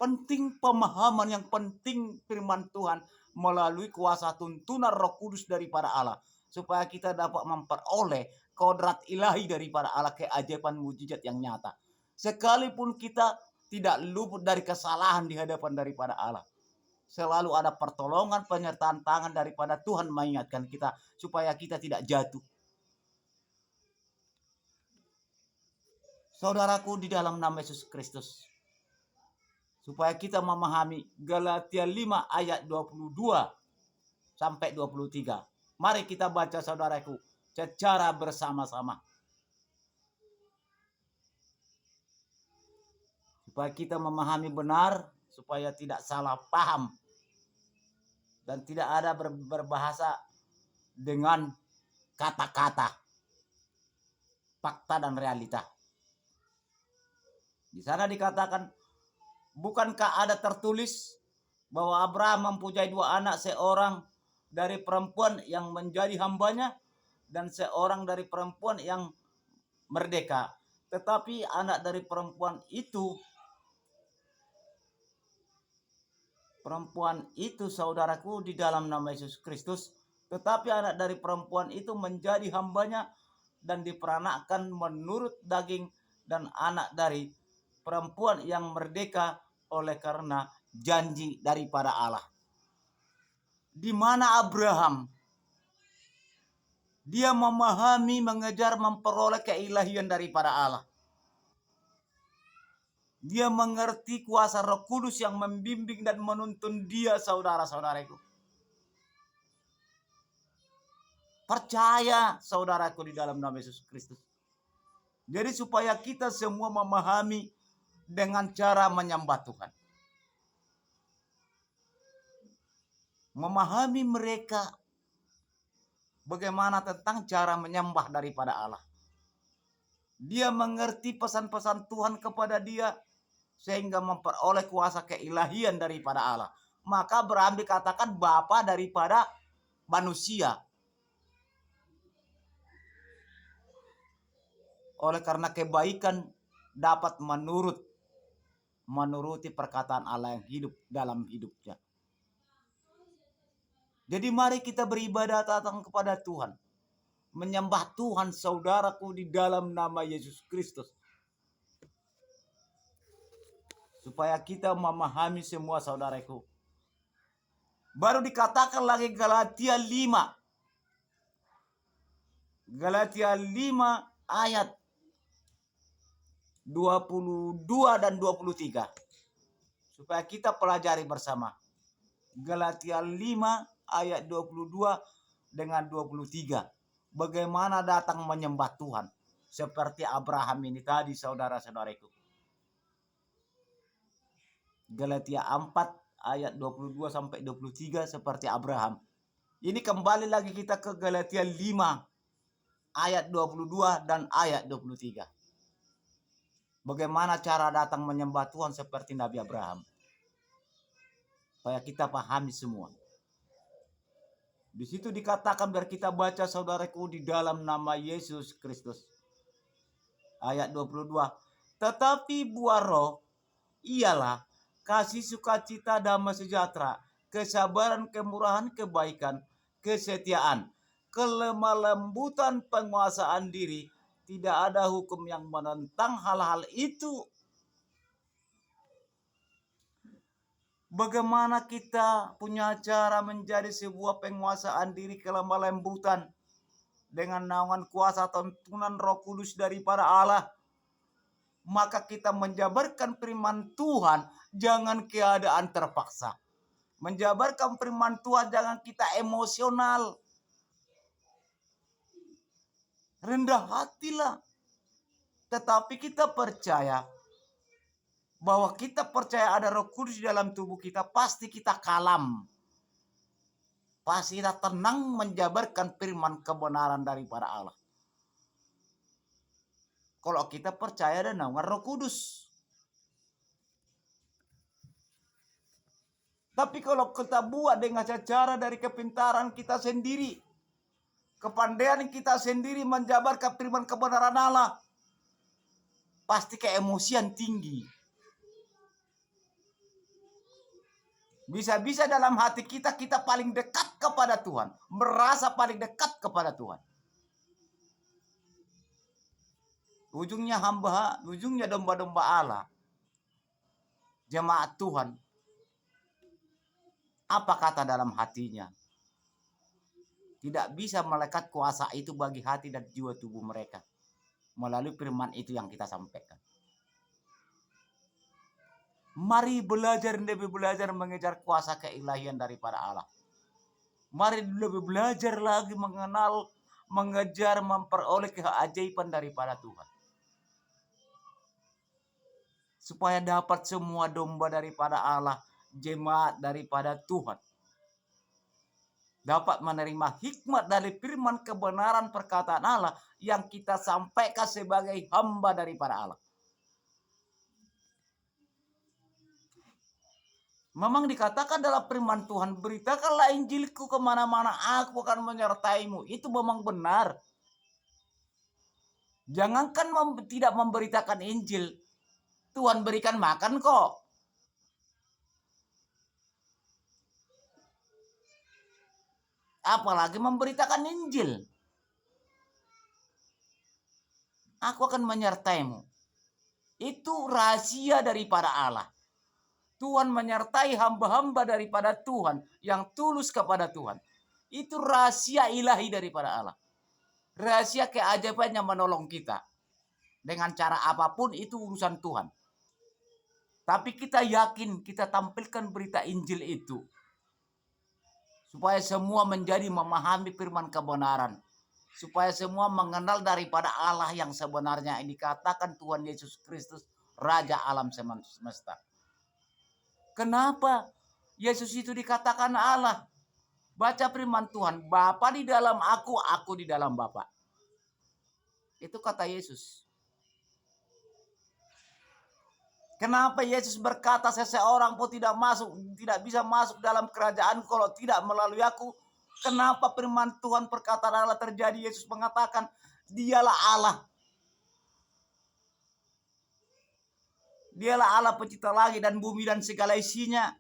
Penting pemahaman yang penting firman Tuhan melalui kuasa tuntunan Roh Kudus daripada Allah. Supaya kita dapat memperoleh kodrat ilahi daripada Allah, keajaiban mujizat yang nyata. Sekalipun kita tidak luput dari kesalahan di hadapan daripada Allah. Selalu ada pertolongan, penyertaan tangan daripada Tuhan mengingatkan kita supaya kita tidak jatuh. Saudaraku di dalam nama Yesus Kristus. Supaya kita memahami Galatia 5 ayat 22 sampai 23. Mari kita baca saudaraku secara bersama-sama. Supaya kita memahami benar, supaya tidak salah paham. Dan tidak ada berbahasa dengan kata-kata, fakta dan realita. Di sana dikatakan, bukankah ada tertulis bahwa Abraham mempunyai 2 anak, seorang dari perempuan yang menjadi hambanya dan seorang dari perempuan yang merdeka. Tetapi anak dari perempuan saudaraku di dalam nama Yesus Kristus. Tetapi anak dari perempuan itu menjadi hambanya dan diperanakkan menurut daging, dan anak dari perempuan yang merdeka oleh karena janji daripada Allah. Di mana Abraham, dia memahami, mengejar, memperoleh keilahian daripada Allah. Dia mengerti kuasa Roh Kudus yang membimbing dan menuntun dia, saudara-saudaraku. Percaya saudaraku di dalam nama Yesus Kristus. Jadi supaya kita semua memahami dengan cara menyembah Tuhan. Memahami mereka bagaimana tentang cara menyembah daripada Allah. Dia mengerti pesan-pesan Tuhan kepada dia sehingga memperoleh kuasa keilahian daripada Allah. Maka Abraham dikatakan bapa daripada manusia. Oleh karena kebaikan dapat menuruti perkataan Allah yang hidup dalam hidupnya. Jadi mari kita beribadah datang kepada Tuhan. menyembah Tuhan saudaraku di dalam nama Yesus Kristus. Supaya kita memahami semua saudaraku. Baru dikatakan lagi Galatia 5. Galatia 5 ayat 22 dan 23. Supaya kita pelajari bersama. Galatia 5 ayat 22 dengan 23. Bagaimana datang menyembah Tuhan. Seperti Abraham ini tadi saudara-saudariku. Galatia 4 ayat 22 sampai 23 seperti Abraham. Ini kembali lagi kita ke Galatia 5 ayat 22 dan ayat 23. Bagaimana cara datang menyembah Tuhan seperti Nabi Abraham. Supaya kita pahami semua. Di situ dikatakan biar kita baca saudaraku di dalam nama Yesus Kristus. Ayat 22. Tetapi buah roh ialah kasih, sukacita, damai sejahtera, kesabaran, kemurahan, kebaikan, kesetiaan, kelemah lembutan, penguasaan diri. Tidak ada hukum yang menentang hal-hal itu. Bagaimana kita punya cara menjadi sebuah penguasaan diri, kelemah lembutan dengan naungan kuasa tuntunan Roh Kudus daripada Allah. Maka kita menjabarkan firman Tuhan, jangan keadaan terpaksa. Menjabarkan firman Tuhan, jangan kita emosional. Rendah hatilah. Tetapi kita percaya bahwa kita percaya ada Roh Kudus di dalam tubuh kita, pasti kita kalem. Pasti kita tenang menjabarkan firman kebenaran daripada Allah. Kalau kita percaya dan naungan Roh Kudus. Tapi kalau kita buat dengan cara dari kepintaran kita sendiri, kepandaian kita sendiri menjabarkan firman kebenaran Allah, pasti keemosian tinggi. Bisa-bisa dalam hati kita paling dekat kepada Tuhan, merasa paling dekat kepada Tuhan. Ujungnya domba-domba Allah, jemaat Tuhan. Apa kata dalam hatinya? Tidak bisa melekat kuasa itu bagi hati dan jiwa tubuh mereka. Melalui firman itu yang kita sampaikan. Mari lebih belajar mengejar kuasa keilahian daripada Allah. Mari lebih belajar lagi mengenal, mengejar, memperoleh keajaiban daripada Tuhan. Supaya dapat semua domba daripada Allah, jemaat daripada Tuhan. Dapat menerima hikmat dari firman kebenaran perkataan Allah yang kita sampaikan sebagai hamba daripada Allah. Memang dikatakan dalam firman Tuhan, beritakanlah Injilku kemana-mana, aku akan menyertaimu. Itu memang benar. Jangankan tidak memberitakan Injil, Tuhan berikan makan kok. Apalagi memberitakan Injil. Aku akan menyertaimu. Itu rahasia daripada Allah. Tuhan menyertai hamba-hamba daripada Tuhan yang tulus kepada Tuhan. Itu rahasia ilahi daripada Allah. Rahasia keajaiban yang menolong kita. Dengan cara apapun itu urusan Tuhan. Tapi kita yakin kita tampilkan berita Injil itu. Supaya semua menjadi memahami firman kebenaran. Supaya semua mengenal daripada Allah yang sebenarnya yang dikatakan Tuhan Yesus Kristus, Raja alam semesta. Kenapa Yesus itu dikatakan Allah? Baca firman Tuhan, Bapa di dalam aku di dalam Bapa. Itu kata Yesus. Kenapa Yesus berkata seseorang pun tidak bisa masuk dalam kerajaan kalau tidak melalui aku? Kenapa firman Tuhan perkataan Allah terjadi? Yesus mengatakan, dialah Allah. Dialah Allah pencipta langit dan bumi dan segala isinya.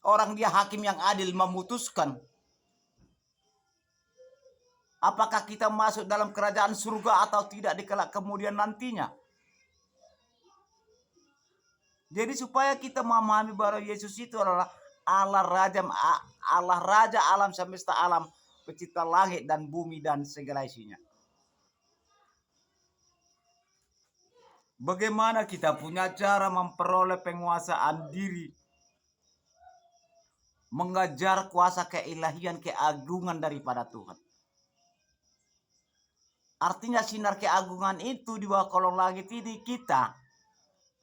Orang dia hakim yang adil memutuskan. Apakah kita masuk dalam kerajaan surga atau tidak di kelak kemudian nantinya. Jadi supaya kita memahami bahwa Yesus itu adalah Allah Raja alam semesta alam, pencipta langit dan bumi dan segala isinya. Bagaimana kita punya cara memperoleh penguasaan diri, mengajar kuasa keilahian, keagungan daripada Tuhan. Artinya sinar keagungan itu di bawah kolong langit ini kita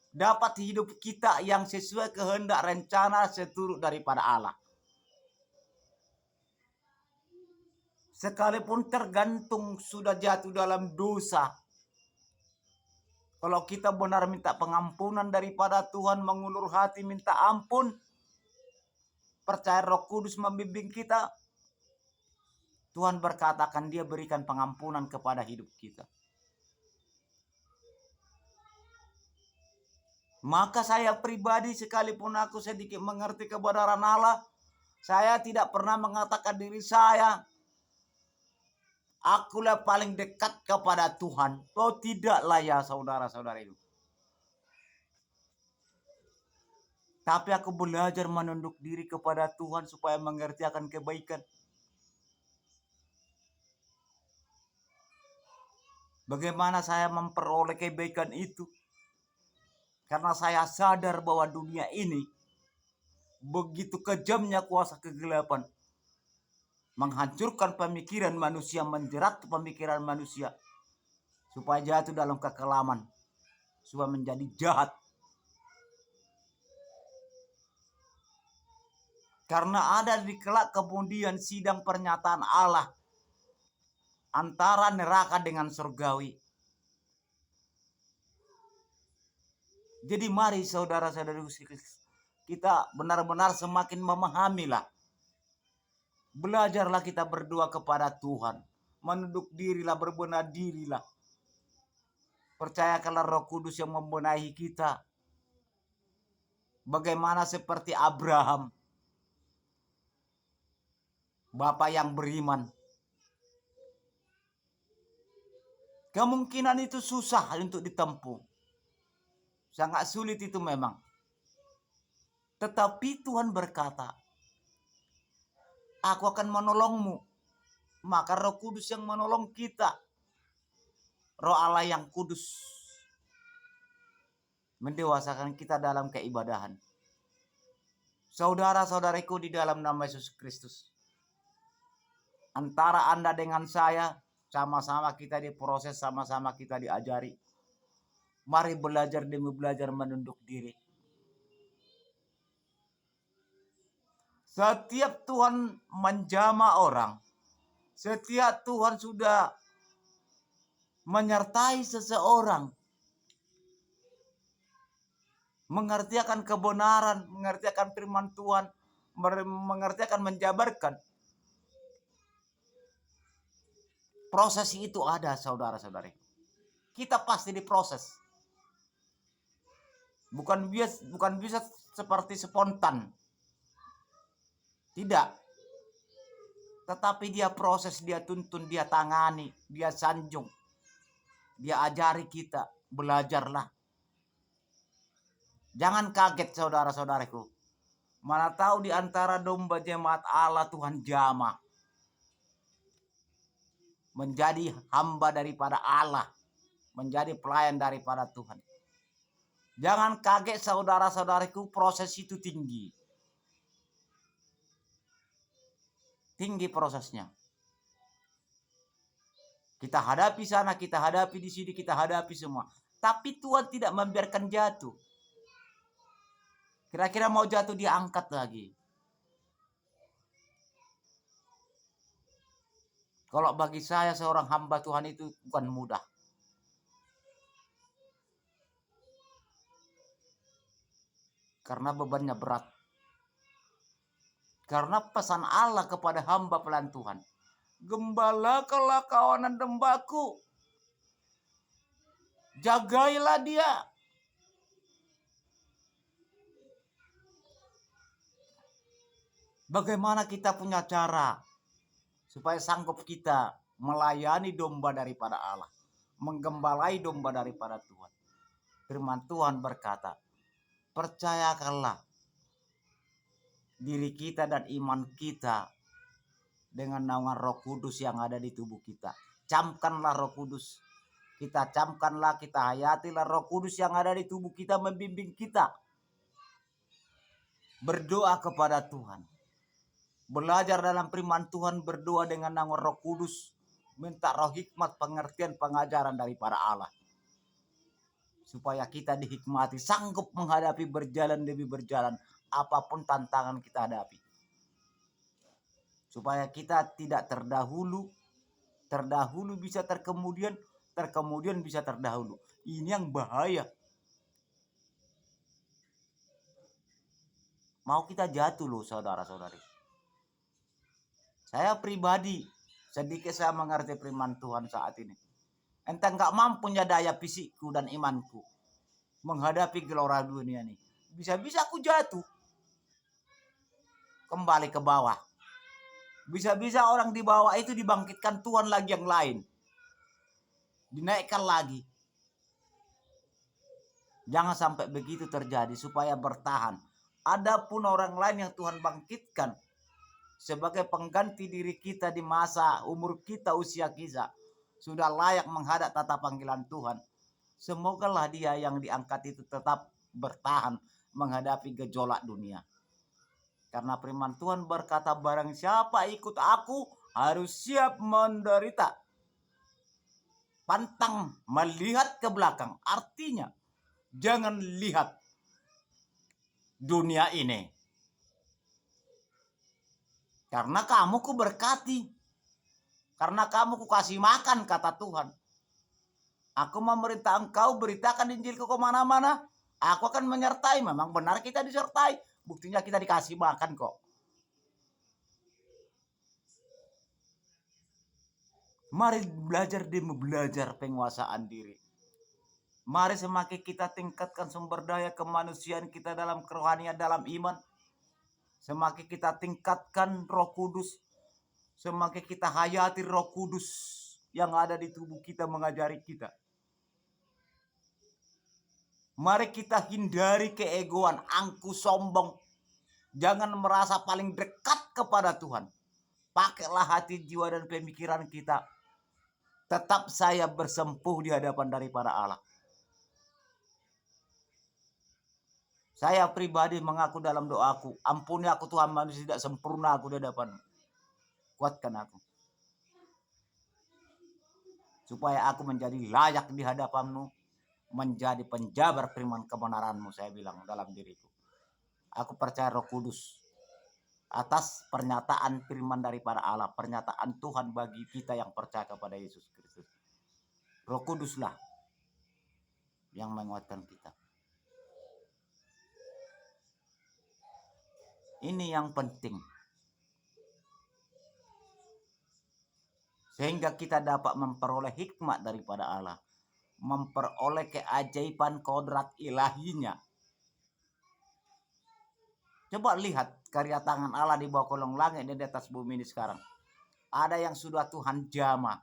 dapat hidup kita yang sesuai kehendak rencana seturut daripada Allah. Sekalipun tergantung sudah jatuh dalam dosa, kalau kita benar minta pengampunan daripada Tuhan, mengulur hati minta ampun, percaya Roh Kudus membimbing kita, Tuhan berkatakan dia berikan pengampunan kepada hidup kita. Maka saya pribadi, sekalipun aku sedikit mengerti kebenaran Allah, saya tidak pernah mengatakan diri saya, akulah paling dekat kepada Tuhan. Oh tidaklah ya saudara-saudara itu. Tapi aku belajar menunduk diri kepada Tuhan supaya mengerti akan kebaikan. Bagaimana saya memperoleh kebaikan itu? Karena saya sadar bahwa dunia ini begitu kejamnya kuasa kegelapan, menghancurkan pemikiran manusia, menjerat pemikiran manusia supaya jatuh dalam kekelaman, supaya menjadi jahat. Karena ada di kelak kemudian sidang pernyataan Allah antara neraka dengan surgawi. Jadi mari saudara-saudari kita benar-benar semakin memahamilah. Belajarlah kita berdoa kepada Tuhan. Menunduk dirilah, berbenah dirilah. Percayakanlah Roh Kudus yang membenahi kita. Bagaimana seperti Abraham, Bapak yang beriman. Kemungkinan itu susah untuk ditempuh. Sangat sulit itu memang. Tetapi Tuhan berkata, aku akan menolongmu. Maka Roh Kudus yang menolong kita. Roh Allah yang kudus mendewasakan kita dalam keibadahan. Saudara-saudariku di dalam nama Yesus Kristus. Antara Anda dengan saya, sama-sama kita diproses, sama-sama kita diajari. Mari belajar demi belajar menunduk diri. Setiap Tuhan menjamah orang, setiap Tuhan sudah menyertai seseorang, mengerti akan kebenaran, mengerti akan firman Tuhan, mengerti akan menjabarkan. Proses itu ada saudara-saudari. Kita pasti diproses. Bukan bisa seperti spontan. Tidak. Tetapi dia proses, dia tuntun, dia tangani, dia sanjung. Dia ajari kita, belajarlah. Jangan kaget saudara-saudariku. Mana tahu di antara domba jemaat Allah Tuhan jamah. Menjadi hamba daripada Allah. Menjadi pelayan daripada Tuhan. Jangan kaget saudara-saudariku, proses itu tinggi. Tinggi prosesnya. Kita hadapi sana, kita hadapi di sini, kita hadapi semua. Tapi Tuhan tidak membiarkan jatuh. Kira-kira mau jatuh dia angkat lagi. Kalau bagi saya seorang hamba Tuhan itu bukan mudah. Karena bebannya berat. Karena pesan Allah kepada hamba pelayan Tuhan. Gembalakanlah kawanan dombaku. Jagailah dia. Bagaimana kita punya cara supaya sanggup kita melayani domba daripada Allah, menggembalai domba daripada Tuhan. Firman Tuhan berkata, percayakanlah diri kita dan iman kita dengan naungan Roh Kudus yang ada di tubuh kita. Camkanlah Roh Kudus. Kita camkanlah, kita hayatilah Roh Kudus yang ada di tubuh kita membimbing kita. Berdoa kepada Tuhan. Belajar dalam firman Tuhan, berdoa dengan nama Roh Kudus. Minta roh hikmat, pengertian, pengajaran daripada Allah. Supaya kita dihikmati, sanggup menghadapi berjalan demi berjalan. Apapun tantangan kita hadapi. Supaya kita tidak terdahulu bisa terkemudian bisa terdahulu. Ini yang bahaya. Mau kita jatuh loh saudara-saudari. Saya pribadi sedikit saya mengerti firman Tuhan saat ini. Entah gak mampunya daya fisikku dan imanku menghadapi gelora dunia ini. Bisa-bisa aku jatuh. Kembali ke bawah. Bisa-bisa orang di bawah itu dibangkitkan Tuhan lagi yang lain. Dinaikkan lagi. Jangan sampai begitu terjadi supaya bertahan. Adapun orang lain yang Tuhan bangkitkan sebagai pengganti diri kita di masa umur kita, usia kita sudah layak menghadap tata panggilan Tuhan. Semogalah dia yang diangkat itu tetap bertahan menghadapi gejolak dunia. Karena firman Tuhan berkata, barang siapa ikut aku harus siap menderita. Pantang melihat ke belakang. Artinya, jangan lihat dunia ini. Karena kamu ku berkati. Karena kamu ku kasih makan, kata Tuhan. Aku memerintah engkau beritakan Injilku kemana-mana. Aku akan menyertai. Memang benar kita disertai. Buktinya kita dikasih makan kok. Mari belajar penguasaan diri. Mari semakin kita tingkatkan sumber daya kemanusiaan kita dalam kerohanian, dalam iman. Semakin kita tingkatkan Roh Kudus. Semakin kita hayati Roh Kudus yang ada di tubuh kita mengajari kita. Mari kita hindari keegoan, angku sombong. Jangan merasa paling dekat kepada Tuhan. Pakailah hati, jiwa, dan pemikiran kita. Tetap saya bersempuh di hadapan daripada Allah. Saya pribadi mengaku dalam doaku, ampuni aku Tuhan, manusia tidak sempurna aku di hadapan. Kuatkan aku. Supaya aku menjadi layak di hadapanmu, menjadi penjabar firman kebenaranmu, saya bilang dalam diriku. Aku percaya Roh Kudus atas pernyataan firman daripada Allah, pernyataan Tuhan bagi kita yang percaya kepada Yesus Kristus. Roh Kuduslah yang menguatkan kita. Ini yang penting. Sehingga kita dapat memperoleh hikmat daripada Allah. Memperoleh keajaiban kodrat ilahinya. Coba lihat karya tangan Allah di bawah kolong langit dan di atas bumi ini sekarang. Ada yang sudah Tuhan jamah.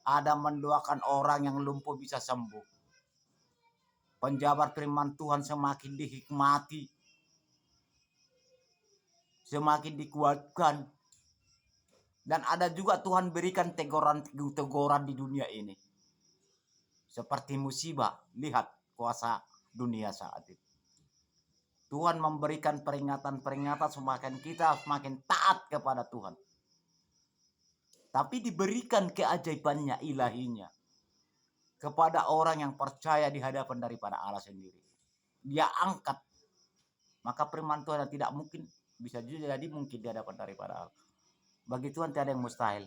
Ada mendoakan orang yang lumpuh bisa sembuh. Penjabar firman Tuhan semakin dihikmati. Semakin dikuatkan. Dan ada juga Tuhan berikan teguran di dunia ini. Seperti musibah. Lihat kuasa dunia saat itu. Tuhan memberikan peringatan-peringatan semakin kita semakin taat kepada Tuhan. Tapi diberikan keajaibannya, ilahinya. Kepada orang yang percaya di hadapan daripada Allah sendiri. Dia angkat. Maka firman Tuhan yang tidak mungkin bisa juga jadi mungkin di hadapan daripada Allah. Bagi Tuhan tiada yang mustahil.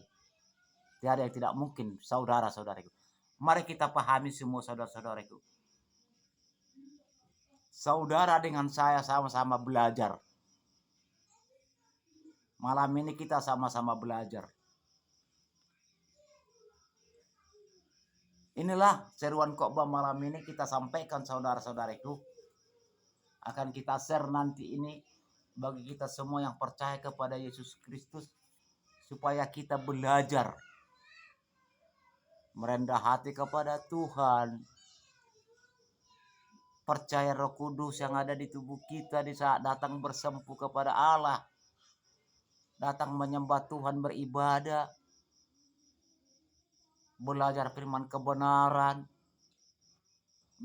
Tiada yang tidak mungkin, saudara-saudariku. Mari kita pahami semua saudara-saudariku. Saudara dengan saya sama-sama belajar. Malam ini kita sama-sama belajar. Inilah seruan khotbah malam ini kita sampaikan saudara-saudariku. Akan kita share nanti ini bagi kita semua yang percaya kepada Yesus Kristus. Supaya kita belajar merendah hati kepada Tuhan, percaya Roh Kudus yang ada di tubuh kita di saat datang bersempuh kepada Allah, datang menyembah Tuhan, beribadah, belajar firman kebenaran,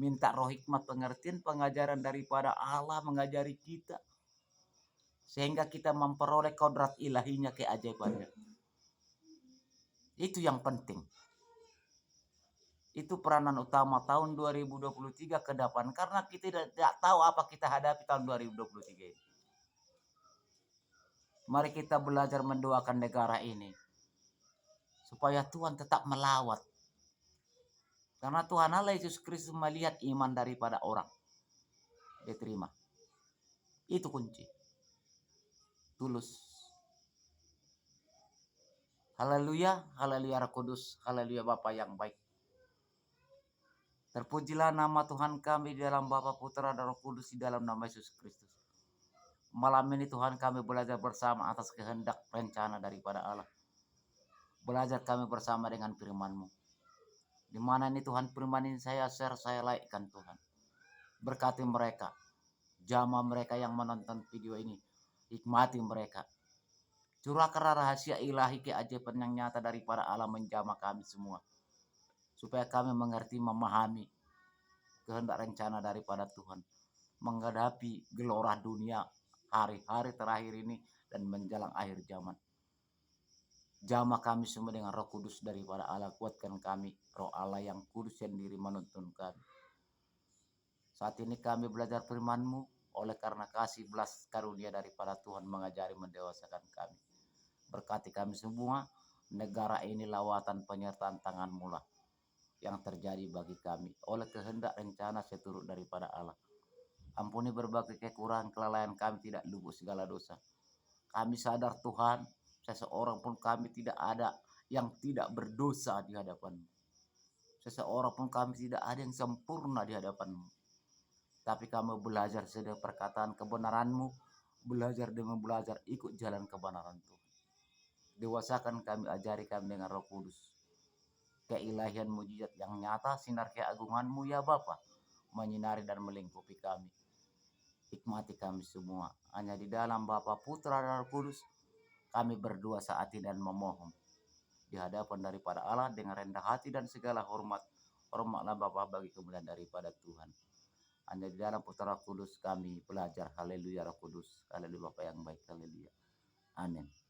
minta roh hikmat, pengertian, pengajaran daripada Allah mengajari kita, sehingga kita memperoleh kodrat ilahinya, keajaibannya. Itu yang penting. Itu peranan utama tahun 2023 ke depan, karena kita tidak tahu apa kita hadapi tahun 2023 ini. Mari kita belajar mendoakan negara ini supaya Tuhan tetap melawat. Karena Tuhan Allah Yesus Kristus melihat iman daripada orang. Dia terima. Itu kunci. Tulus. Haleluya, haleluya Roh Kudus, haleluya Bapa yang baik. Terpujilah nama Tuhan kami di dalam Bapa, Putra, dan Roh Kudus di dalam nama Yesus Kristus. Malam ini Tuhan kami belajar bersama atas kehendak rencana daripada Allah. Belajar kami bersama dengan firman-Mu. Di mana ini Tuhan firman ini saya share, saya like-kan Tuhan. Berkati mereka. Jamaah mereka yang menonton video ini. Hikmati mereka. Curahkan rahasia ilahi, keajaiban yang nyata daripada Allah menjamah kami semua. Supaya kami mengerti, memahami kehendak rencana daripada Tuhan. Menghadapi gelora dunia hari-hari terakhir ini dan menjelang akhir zaman. Jamah kami semua dengan Roh Kudus daripada Allah. Kuatkan kami, Roh Allah yang kudus sendiri menuntun kami. Saat ini kami belajar firman-Mu, oleh karena kasih belas karunia daripada Tuhan mengajari, mendewasakan kami. Berkati kami semua, negara ini lawatan penyertaan tangan-Mu lah yang terjadi bagi kami oleh kehendak rencana seturut daripada Allah. Ampuni berbagai kekurangan, kelalaian kami, tidak luput segala dosa. Kami sadar Tuhan, seseorang pun kami tidak ada yang tidak berdosa di hadapan-Mu. Seseorang pun kami tidak ada yang sempurna di hadapan-Mu. Tapi kami belajar sesuai perkataan kebenaran-Mu, belajar dengan belajar ikut jalan kebenaran Tuhan. Dewasakan kami, ajari kami dengan Roh Kudus. Keilahian mujizat yang nyata, sinar keagungan-Mu ya Bapa, menyinari dan melingkupi kami. Hikmati kami semua. Hanya di dalam Bapa, Putra, dan Roh Kudus kami berdua saat ini dan memohon di hadapan daripada Allah dengan rendah hati dan segala hormat. Hormatlah Bapa bagi kemuliaan daripada Tuhan. Hanya di dalam Putra Roh Kudus kami belajar. Haleluya Roh Kudus. Haleluya Bapa yang baik. Haleluya. Amin.